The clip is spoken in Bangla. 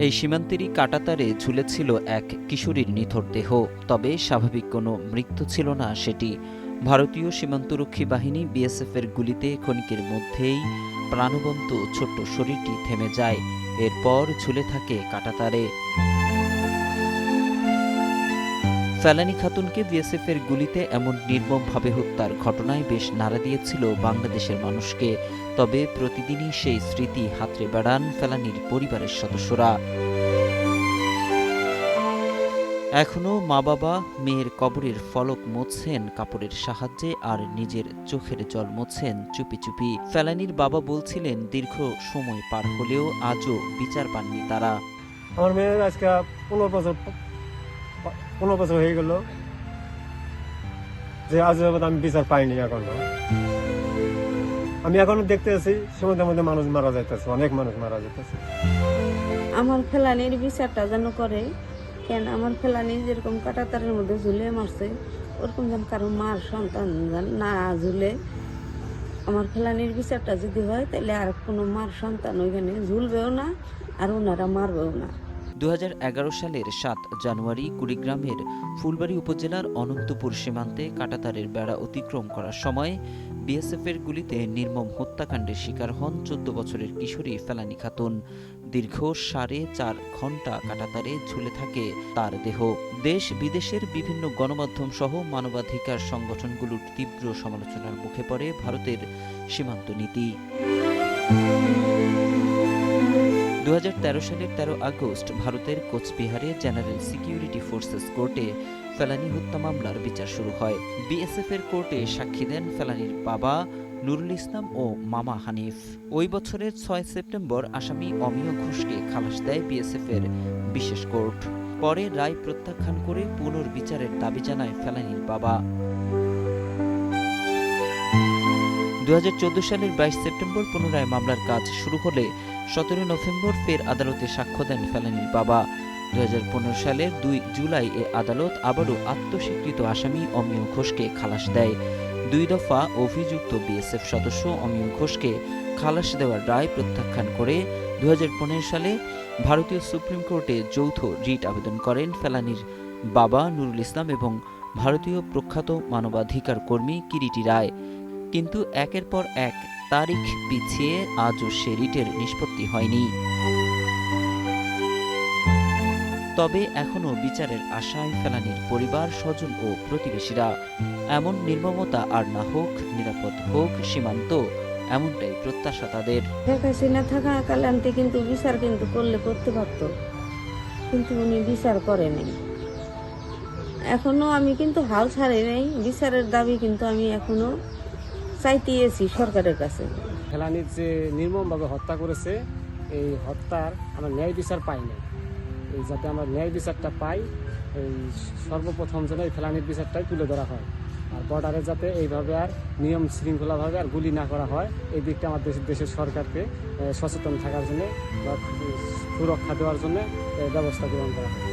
এই সীমান্তেরই কাঁটাতারে ঝুলেছিল এক কিশোরীর নিথর দেহ, তবে স্বাভাবিক কোনো মৃত্যু ছিল না সেটি। ভারতীয় সীমান্তরক্ষী বাহিনী বিএসএফের গুলিতে ক্ষণিকের মধ্যেই প্রাণবন্ত ছোট্ট শরীরটি থেমে যায়। এরপর ঝুলে থাকে কাঁটাতারে। ফেলানী খাতুনকে বিএসএফের গুলিতে এমন নির্মমভাবে হত্যার ঘটনায় বেশ নাড়া দিয়েছিল বাংলাদেশের মানুষকে। তবে প্রতিদিনই সেই স্মৃতি হাতড়ে বেড়ান ফেলানীর পরিবারের সদস্যরা। এখনও মা-বাবা মেয়ের কবরের ফলক মুছছেন কাপড়ের সাহায্যে, আর নিজের চোখের জল মুছছেন চুপি চুপি। ফেলানীর বাবা বলছিলেন, দীর্ঘ সময় পার হলেও আজও বিচার পাননি তারা। আমার মেয়ের আজকে 15 বছর হয়ে গেল, যে আজ আমি বিচার পাইনি। আমি এখনো দেখতে আছি সমুদ্রের মধ্যে মানুষ মারা যাইতেছে, অনেক মানুষ মারা যাইতেছে। আমার ফেলানির বিচারটা যেন করে, কেন আমার ফেলানি যেরকম কাঁটাতারের মধ্যে ঝুলে মারছে, ওরকম যেন কারো মার সন্তান না ঝুলে। আমার ফেলানির বিচারটা যদি হয়, তাহলে আর কোনো মার সন্তান ওইখানে ঝুলবেও না, আর ওনারা মারবেও না। 2011 সালের 7 জানুয়ারি কুড়িগ্রামের ফুলবাড়ী উপজেলার অনন্তপুর সীমান্তে কাঁটাতারের বেড়া অতিক্রম করার সময় বিএসএফের গুলিতে নির্মম হত্যাকাণ্ডের শিকার হন 14 বছরের কিশোরী ফেলানী খাতুন। দীর্ঘ 4.5 ঘণ্টা কাঁটাতারে ঝুলে থাকে তার দেহ। দেশ বিদেশের বিভিন্ন গণমাধ্যম সহ মানবাধিকার সংগঠনগুলোর তীব্র সমালোচনার মুখে পড়ে ভারতের সীমান্ত নীতি। 2013 সালের 13 আগস্ট ভারতের কোচবিহারে জেনারেল সিকিউরিটি ফোর্সেস কোর্টে ফেলানী হত্যা মামলার বিচার শুরু হয়। বিএসএফের কোর্টে সাক্ষী দেন ফেলানীর বাবা নুরুল ইসলাম ও মামা হানিফ। ওই বছরের 6 সেপ্টেম্বর আসামি অমিয় ঘোষকে খালাস দেয় বিএসএফের বিশেষ কোর্ট। পরে রায় প্রত্যাখ্যান করে পুনর্বিচারের দাবি জানায় ফেলানীর বাবা। 2014 সালের 22 সেপ্টেম্বর পুনরায় মামলার কাজ শুরু হলে 17 নভেম্বর ফের আদালতে সাক্ষ্য দেন ফেলানীর বাবা। 2015 সালের 2 জুলাই এ আদালত আবারও আত্মস্বীকৃত আসামি অমিয় ঘোষকে খালাস দেয়। 2 দফা অভিযুক্ত বিএসএফ সদস্য অমিয় ঘোষকে খালাস দেওয়ার রায় প্রত্যাখ্যান করে 2015 সালে ভারতীয় সুপ্রিম কোর্টে যৌথ রিট আবেদন করেন ফেলানীর বাবা নুরুল ইসলাম এবং ভারতীয় প্রখ্যাত মানবাধিকার কর্মী কিরিটি রায়। কিন্তু একের পর এক তারিখ পিছিয়ে আজও সে রিটের নিষ্পত্তি হয়নি। তবে এখনও বিচারের আশায় ফেলানীর পরিবার, স্বজন ও প্রতিবেশীরা। এমন নির্মমতা আর না হোক, নিরাপদ হোক সীমান্ত, এমনটাই প্রত্যাশা তাদের। শেখ হাসিনা থাকাকালে কিন্তু বিচার করতে পারতো, কিন্তু উনি বিচার করেনি। এখনো আমি কিন্তু হাল ছাড়ি নাই, বিচারের দাবি কিন্তু আমি এখনো চাইতেছি সরকারের কাছে। ফেলানীর যে নির্মমভাবে হত্যা করেছে, এই হত্যার আমরা ন্যায় বিচার পাই না। এই যাতে আমরা ন্যায় বিচারটা পাই, এই সর্বপ্রথম যেন এই ফেলানীর বিচারটাই তুলে ধরা হয়। আর বর্ডারে যাতে এইভাবে আর নিয়ম শৃঙ্খলাভাবে আর গুলি না করা হয়, এই দিকটা আমার দেশের সরকারকে সচেতন থাকার জন্য বা সুরক্ষা দেওয়ার জন্য ব্যবস্থা গ্রহণ করা হয়।